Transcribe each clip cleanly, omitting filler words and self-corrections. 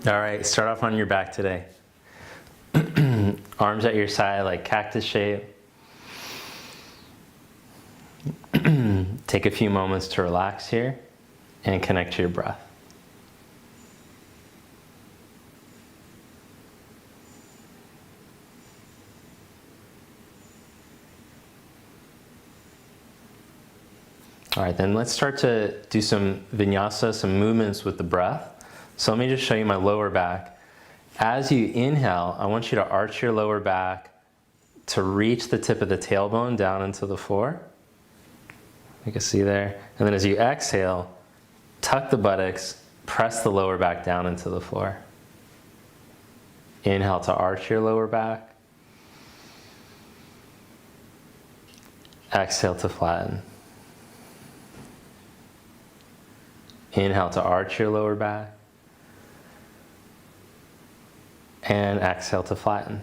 All right, start off on your back today. Arms at your side like cactus shape. Take a few moments to relax here and connect to your breath. All right, then let's start to do some vinyasa, some movements with the breath. So let me just show you my lower back. As you inhale, I want you to arch your lower back to reach the tip of the tailbone down into the floor. You can see there. And then as you exhale, tuck the buttocks, press the lower back down into the floor. Inhale to arch your lower back. Exhale to flatten. Inhale to arch your lower back. And exhale to flatten.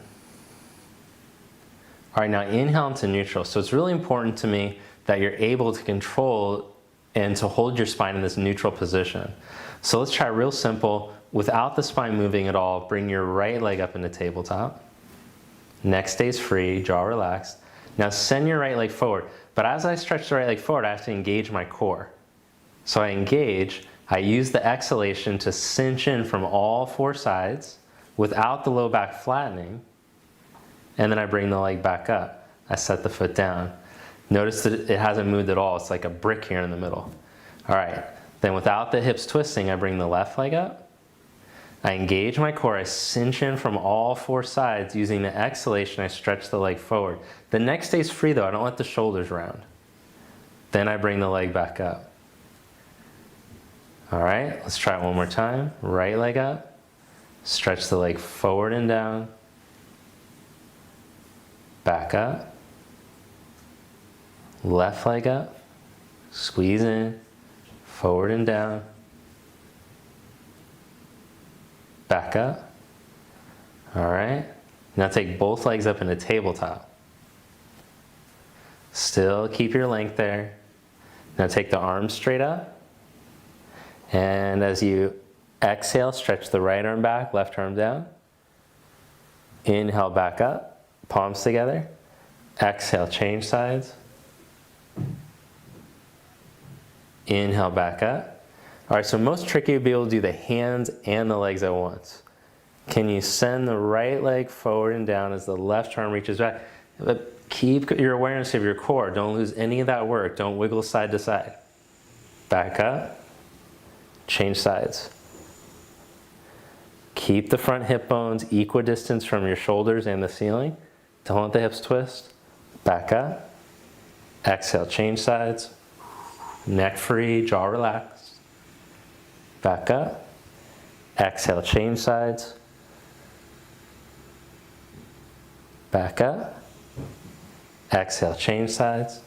All right, now inhale into neutral. So it's really important to me that you're able to control and to hold your spine in this neutral position. So let's try real simple. Without the spine moving at all, bring your right leg up into tabletop. Neck stays free, jaw relaxed. Now send your right leg forward. But as I stretch the right leg forward, I have to engage my core. So I engage, I use the exhalation to cinch in from all four sides without the low back flattening, and then I bring the leg back up. I set the foot down. Notice that it hasn't moved at all. It's like a brick here in the middle. All right, then without the hips twisting, I bring the left leg up. I engage my core, I cinch in from all four sides. Using the exhalation, I stretch the leg forward. The neck stays free though, I don't let the shoulders round. Then I bring the leg back up. All right, let's try it one more time. Right leg up, stretch the leg forward and down, back up, left leg up, squeeze in, forward and down, back up. All right, now take both legs up into tabletop. Still keep your length there. Now take the arms straight up. And as you exhale, stretch the right arm back, left arm down. Inhale back up, palms together. Exhale, change sides. Inhale back up. All right, so most tricky would be able to do the hands and the legs at once. Can you send the right leg forward and down as the left arm reaches back? But keep your awareness of your core. Don't lose any of that work. Don't wiggle side to side. Back up. Change sides. Keep the front hip bones equidistant from your shoulders and the ceiling. Don't let the hips twist. Back up. Exhale, change sides. Neck free, jaw relaxed. Back up. Exhale, change sides. Back up. Exhale, change sides.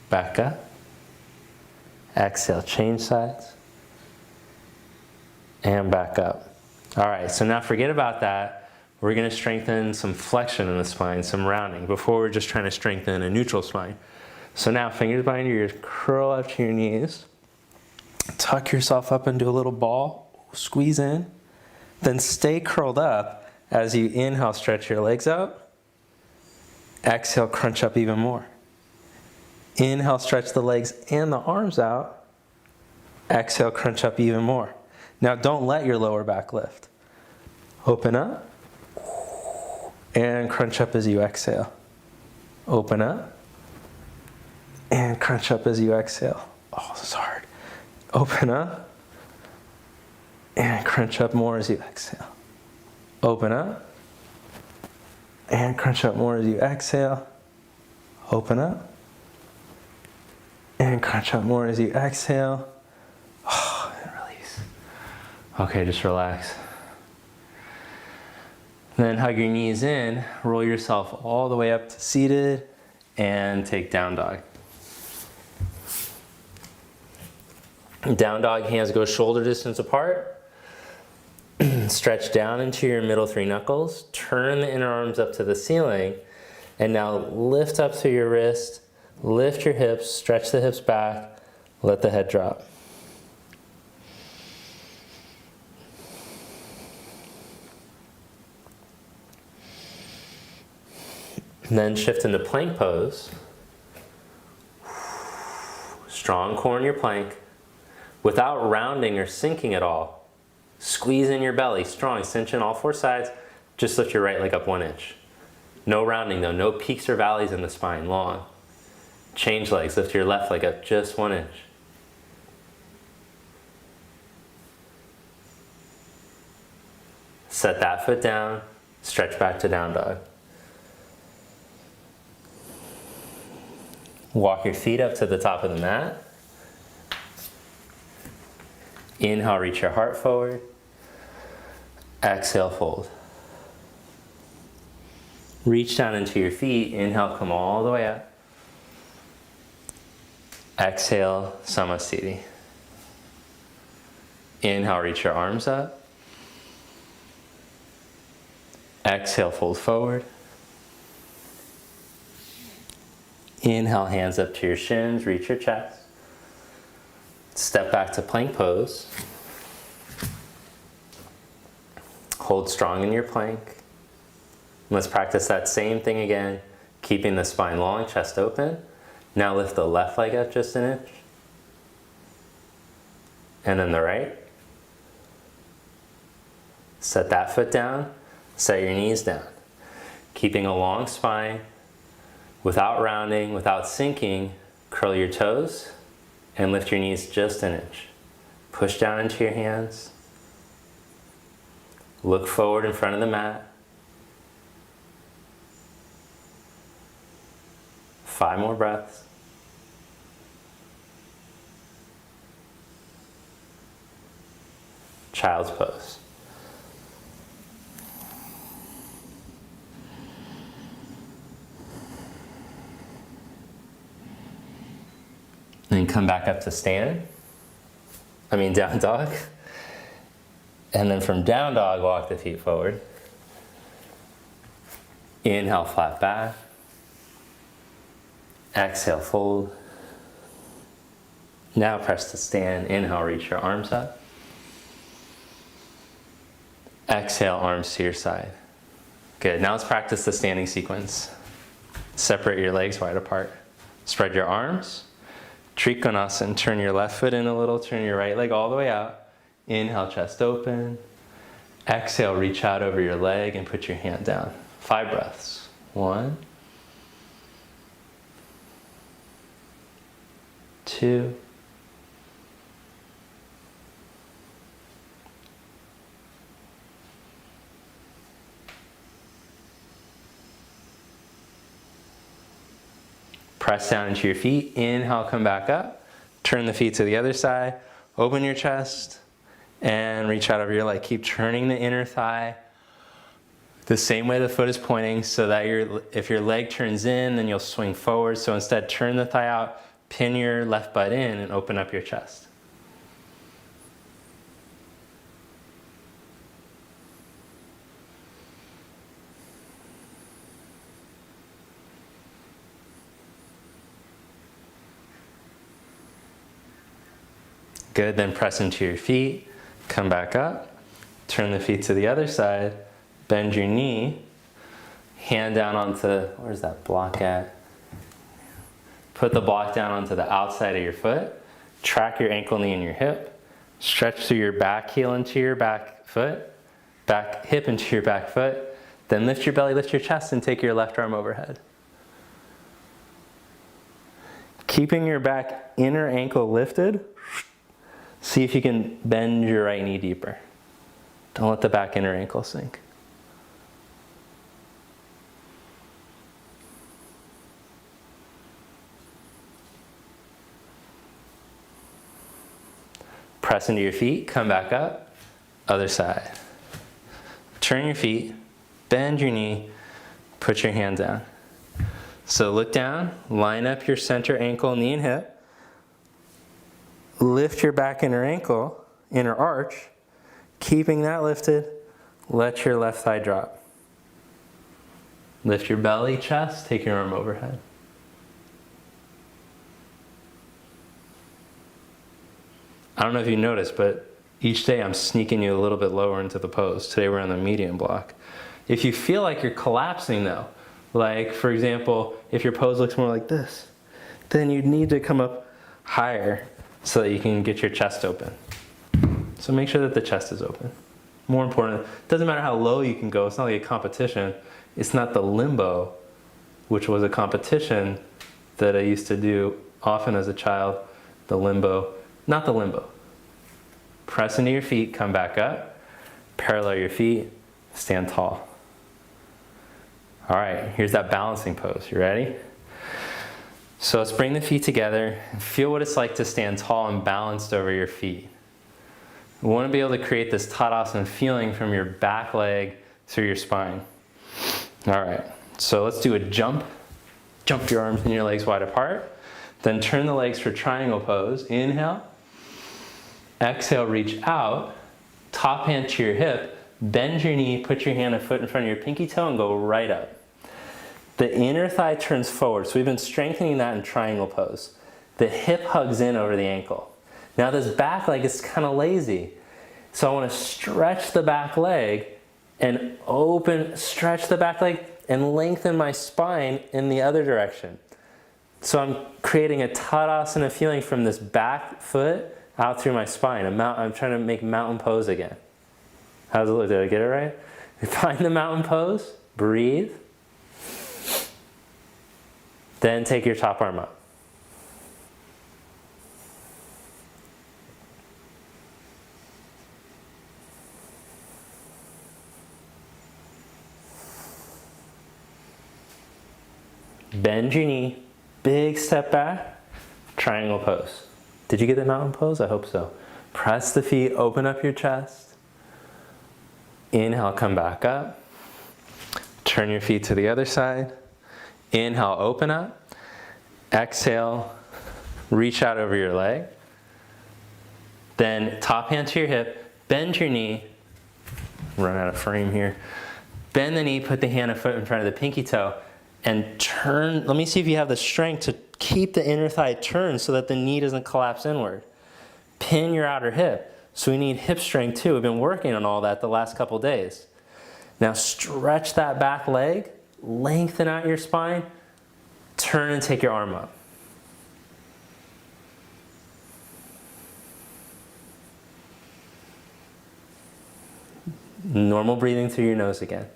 Back up. Exhale, change sides, and back up. All right, so now forget about that. We're gonna strengthen some flexion in the spine, some rounding, before we're just trying to strengthen a neutral spine. So now fingers behind your ears, curl up to your knees, tuck yourself up into a little ball, squeeze in, then stay curled up as you inhale, stretch your legs out. Exhale, crunch up even more. Inhale, stretch the legs and the arms out. Exhale, crunch up even more. Now don't let your lower back lift. Open up and crunch up as you exhale. Open up and crunch up as you exhale. Oh, this is hard. Open up and crunch up more as you exhale. Open up and crunch up more as you exhale. Open up. And crunch up more as you exhale. Oh, and release. Okay, just relax. Then hug your knees in, roll yourself all the way up to seated, and take down dog. Down dog, hands go shoulder distance apart. Stretch down into your middle three knuckles. Turn the inner arms up to the ceiling. And now lift up through your wrist. Lift your hips, stretch the hips back, let the head drop. And then shift into plank pose. Strong core in your plank. Without rounding or sinking at all. Squeeze in your belly, strong, cinch in all four sides. Just lift your right leg up 1 inch. No rounding though, no peaks or valleys in the spine, long. Change legs, lift your left leg up just 1 inch. Set that foot down, stretch back to down dog. Walk your feet up to the top of the mat. Inhale, reach your heart forward. Exhale, fold. Reach down into your feet. Inhale, come all the way up. Exhale, Samasthiti. Inhale, reach your arms up. Exhale, fold forward. Inhale, hands up to your shins, reach your chest. Step back to plank pose. Hold strong in your plank. Let's practice that same thing again, keeping the spine long, chest open. Now lift the left leg up just 1 inch. And then the right. Set that foot down, set your knees down. Keeping a long spine, without rounding, without sinking, curl your toes and lift your knees just 1 inch. Push down into your hands. Look forward in front of the mat. 5 more breaths. Child's pose. Then come back up to down dog. And then from down dog, walk the feet forward. Inhale, flat back. Exhale, fold. Now press to stand. Inhale, reach your arms up. Exhale, arms to your side. Good, now let's practice the standing sequence. Separate your legs wide apart. Spread your arms. Trikonasana, turn your left foot in a little, turn your right leg all the way out. Inhale, chest open. Exhale, reach out over your leg and put your hand down. 5 breaths. 1, 2, 3. Press down into your feet. Inhale, come back up. Turn the feet to the other side. Open your chest and reach out over your leg. Keep turning the inner thigh the same way the foot is pointing, so that if your leg turns in, then you'll swing forward. So instead, turn the thigh out, pin your left butt in, and open up your chest. Good, then press into your feet, come back up, turn the feet to the other side, bend your knee, hand down onto, where's that block at? Put the block down onto the outside of your foot, track your ankle, knee, and your hip, stretch through your back heel into your back foot, back hip into your back foot, then lift your belly, lift your chest, and take your left arm overhead. Keeping your back inner ankle lifted, see if you can bend your right knee deeper. Don't let the back inner ankle sink. Press into your feet, come back up, other side. Turn your feet, bend your knee, put your hand down. So look down, line up your center ankle, knee, and hip. Lift your back inner ankle, inner arch. Keeping that lifted, let your left thigh drop. Lift your belly, chest, take your arm overhead. I don't know if you noticed, but each day I'm sneaking you a little bit lower into the pose. Today we're on the medium block. If you feel like you're collapsing though, Like, for example, if your pose looks more like this, then you'd need to come up higher so that you can get your chest open. So make sure that the chest is open. More important, it doesn't matter how low you can go, it's not like a competition. It's not the limbo, which was a competition that I used to do often as a child, the limbo, not the limbo. Press into your feet, come back up, parallel your feet, stand tall. All right, here's that balancing pose. You ready? So let's bring the feet together and feel what it's like to stand tall and balanced over your feet. You want to be able to create this Tadasana feeling from your back leg through your spine. All right, so let's do a jump. Jump your arms and your legs wide apart. Then turn the legs for triangle pose. Inhale. Exhale, reach out. Top hand to your hip. Bend your knee, put your hand and foot in front of your pinky toe and go right up. The inner thigh turns forward. So we've been strengthening that in triangle pose. The hip hugs in over the ankle. Now this back leg is kind of lazy. So I want to stretch the back leg and stretch the back leg and lengthen my spine in the other direction. So I'm creating a Tadasana feeling from this back foot out through my spine. I'm trying to make mountain pose again. How does it look? Did I get it right? Find the mountain pose, breathe. Then take your top arm up. Bend your knee, big step back, triangle pose. Did you get the mountain pose? I hope so. Press the feet, open up your chest. Inhale, come back up. Turn your feet to the other side. Inhale, open up. Exhale, reach out over your leg. Then top hand to your hip, bend your knee. Run out of frame here. Bend the knee, put the hand and foot in front of the pinky toe. And turn, let me see if you have the strength to keep the inner thigh turned so that the knee doesn't collapse inward. Pin your outer hip. So we need hip strength too. We've been working on all that the last couple days. Now stretch that back leg, lengthen out your spine, turn and take your arm up. Normal breathing through your nose again.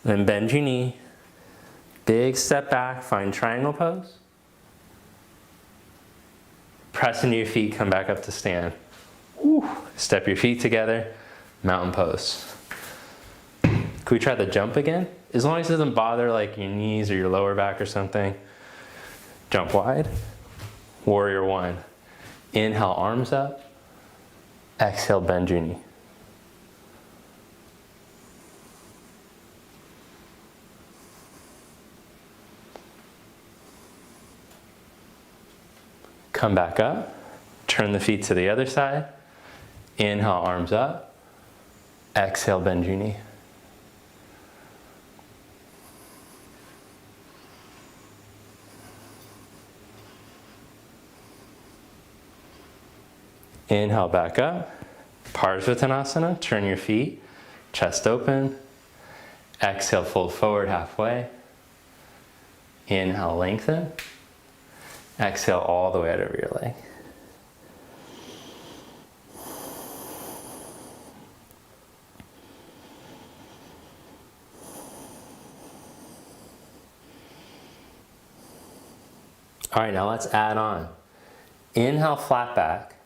Then bend your knee, big step back, find triangle pose. Press into your feet, come back up to stand. Woo. Step your feet together, mountain pose. Could we try the jump again? As long as it doesn't bother like your knees or your lower back or something. Jump wide, warrior one. Inhale, arms up. Exhale, bend your knee. Come back up, turn the feet to the other side. Inhale, arms up. Exhale, bend your knee. Inhale, back up. Parsvottanasana, turn your feet, chest open. Exhale, fold forward halfway. Inhale, lengthen. Exhale all the way out over your leg. All right, now let's add on. Inhale, flat back.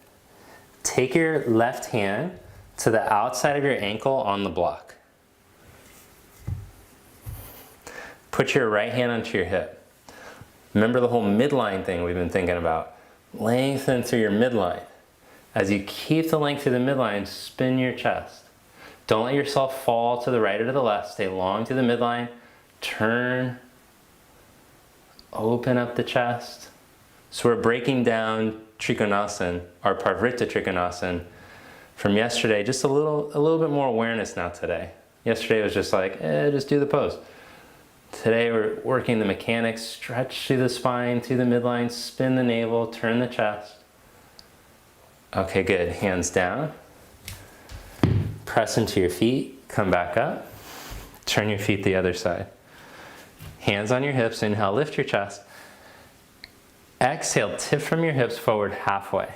Take your left hand to the outside of your ankle on the block. Put your right hand onto your hip. Remember the whole midline thing we've been thinking about. Lengthen through your midline. As you keep the length through the midline, spin your chest. Don't let yourself fall to the right or to the left. Stay long through the midline. Turn. Open up the chest. So we're breaking down Trikonasana, our Parvrita Trikonasana from yesterday. Just a little bit more awareness now today. Yesterday was just like, just do the pose. Today we're working the mechanics, stretch through the spine, through the midline, spin the navel, turn the chest. Okay, good. Hands down. Press into your feet, come back up. Turn your feet the other side. Hands on your hips, inhale, lift your chest. Exhale, tip from your hips forward halfway.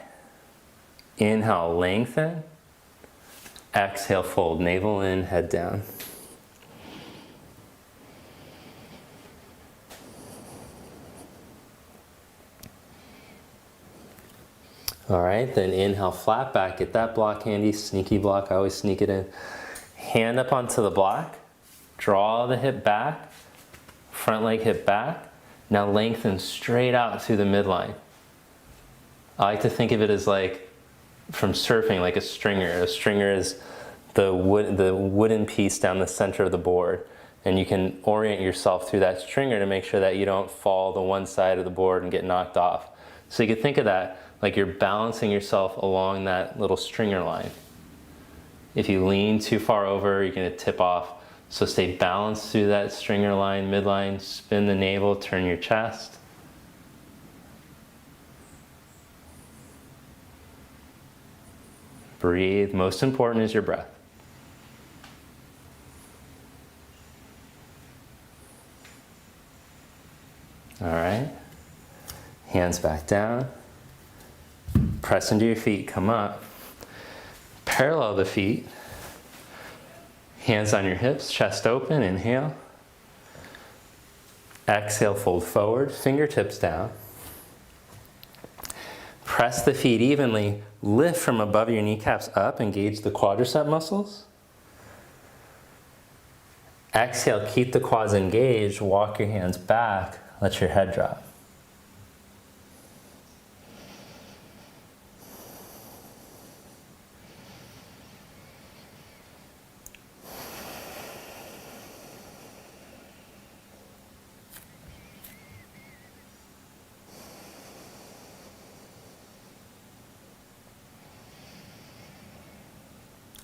Inhale, lengthen. Exhale, fold, navel in, head down. All right, then inhale, flat back, get that block handy, sneaky block, I always sneak it in. Hand up onto the block, draw the hip back, front leg hip back. Now lengthen straight out through the midline. I like to think of it as like from surfing, like a stringer. A stringer is the wooden piece down the center of the board. And you can orient yourself through that stringer to make sure that you don't fall to one side of the board and get knocked off. So you can think of that like you're balancing yourself along that little stringer line. If you lean too far over, you're going to tip off. So stay balanced through that stringer line, midline, spin the navel, turn your chest. Breathe. Most important is your breath. All right. Hands back down. Press into your feet, come up. Parallel the feet. Hands on your hips, chest open, inhale. Exhale, fold forward, fingertips down. Press the feet evenly, lift from above your kneecaps up, engage the quadricep muscles. Exhale, keep the quads engaged, walk your hands back, let your head drop.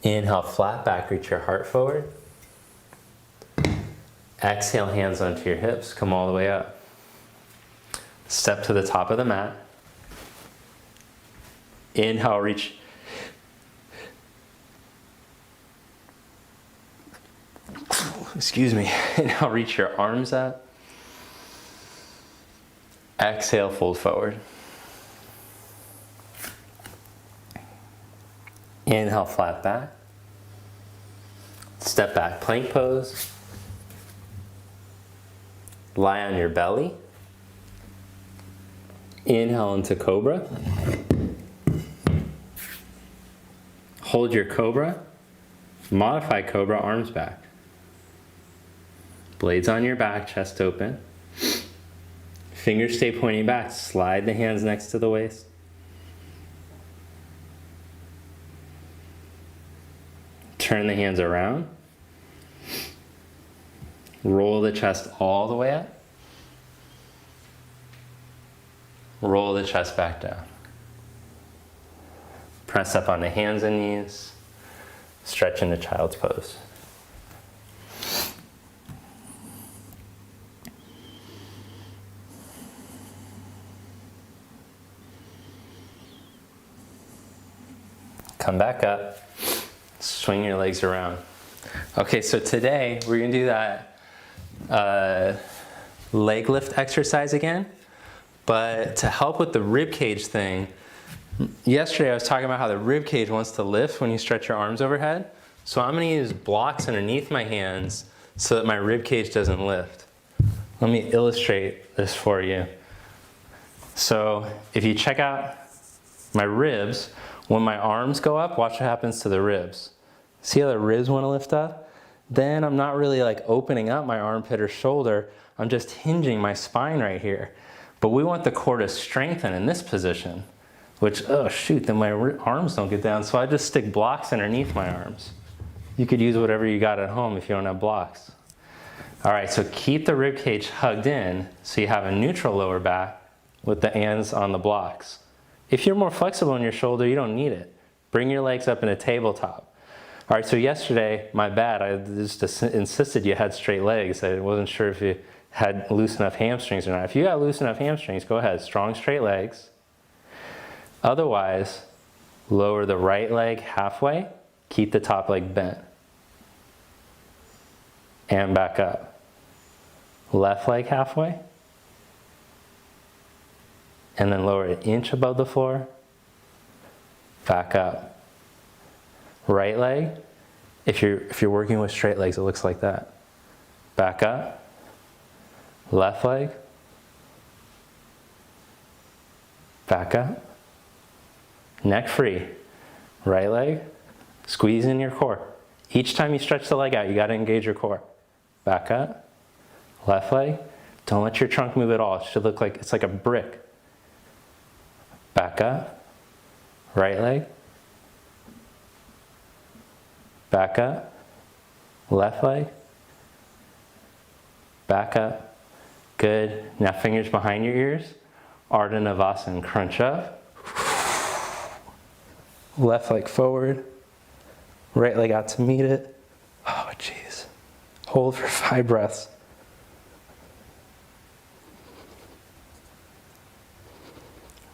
Inhale, flat back, reach your heart forward. Exhale, hands onto your hips, come all the way up. Step to the top of the mat. Inhale, reach. Excuse me. Inhale, reach your arms up. Exhale, fold forward. Inhale, flat back. Step back, plank pose. Lie on your belly. Inhale into cobra. Hold your cobra. Modify cobra, arms back. Blades on your back, chest open. Fingers stay pointing back. Slide the hands next to the waist. Turn the hands around. Roll the chest all the way up. Roll the chest back down. Press up on the hands and knees. Stretch into child's pose. Come back up. Swing your legs around. Okay, so today we're going to do that leg lift exercise again. But to help with the rib cage thing, yesterday I was talking about how the rib cage wants to lift when you stretch your arms overhead. So I'm going to use blocks underneath my hands so that my rib cage doesn't lift. Let me illustrate this for you. So if you check out my ribs, when my arms go up, watch what happens to the ribs. See how the ribs want to lift up? Then I'm not really like opening up my armpit or shoulder. I'm just hinging my spine right here. But we want the core to strengthen in this position, which, oh shoot, then my arms don't get down. So I just stick blocks underneath my arms. You could use whatever you got at home if you don't have blocks. All right, so keep the rib cage hugged in so you have a neutral lower back with the hands on the blocks. If you're more flexible in your shoulder, you don't need it. Bring your legs up in a tabletop. All right, so yesterday, my bad, I just insisted you had straight legs. I wasn't sure if you had loose enough hamstrings or not. If you got loose enough hamstrings, go ahead, strong straight legs. Otherwise, lower the right leg halfway, keep the top leg bent. And back up. Left leg halfway. And then lower an inch above the floor. Back up. Right leg, if you're working with straight legs, it looks like that. Back up. Left leg. Back up. Neck free. Right leg. Squeeze in your core. Each time you stretch the leg out, you got to engage your core. Back up. Left leg. Don't let your trunk move at all. It should look like it's like a brick. Back up. Right leg. Back up. Left leg. Back up. Good. Now fingers behind your ears. Ardha Navasana. Crunch up. Left leg forward. Right leg out to meet it. Oh, jeez. Hold for 5 breaths.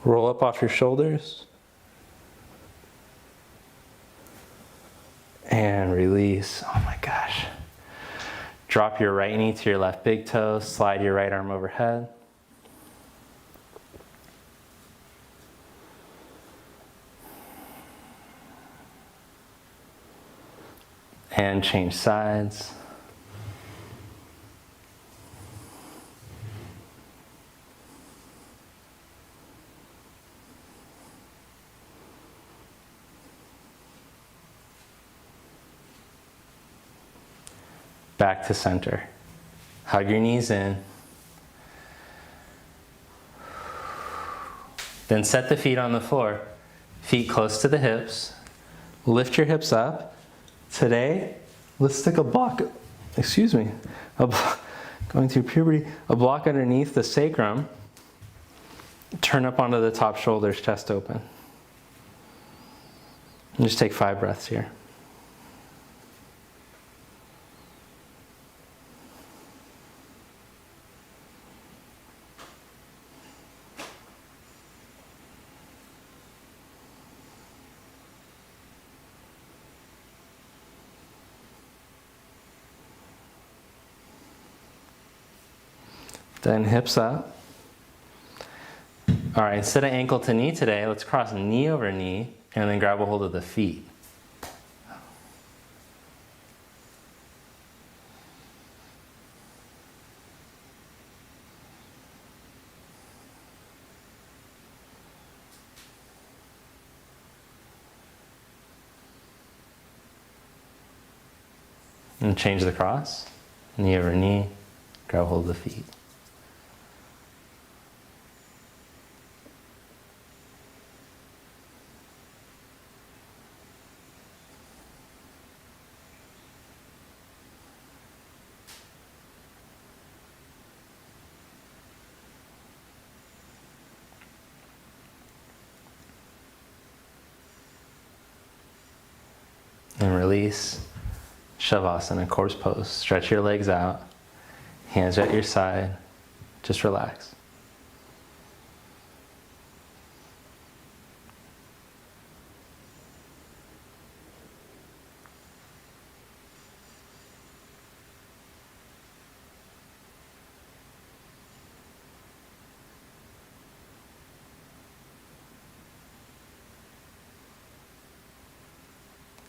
Roll up off your shoulders. And release. Oh my gosh. Drop your right knee to your left big toe. Slide your right arm overhead. And change sides. Back to center. Hug your knees in. Then set the feet on the floor. Feet close to the hips. Lift your hips up. Today, let's stick a block, going through puberty, a block underneath the sacrum. Turn up onto the top shoulders, chest open. And just take 5 breaths here. Then hips up. All right, instead of ankle to knee today, let's cross knee over knee and then grab a hold of the feet. And change the cross. Knee over knee, grab a hold of the feet. And release. Shavasana, corpse pose. Stretch your legs out. Hands at your side. Just relax.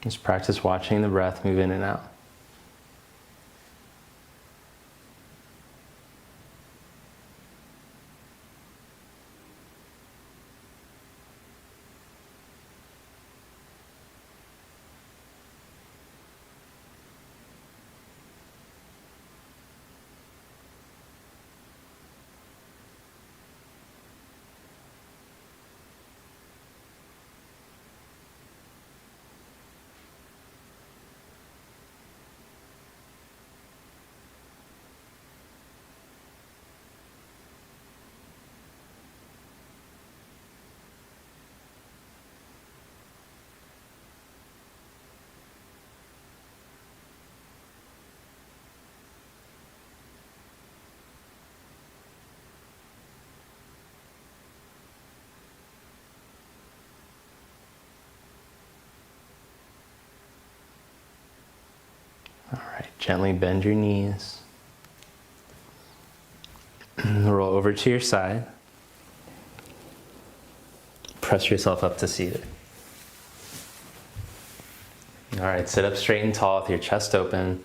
Just practice watching the breath move in and out. All right, gently bend your knees. Roll over to your side. Press yourself up to seated. All right, sit up straight and tall with your chest open.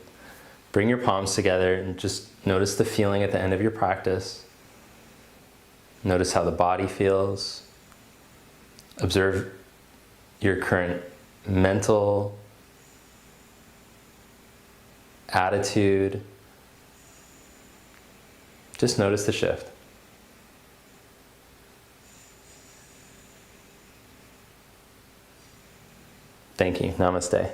Bring your palms together and just notice the feeling at the end of your practice. Notice how the body feels. Observe your current mental attitude. Just notice the shift. Thank you. Namaste.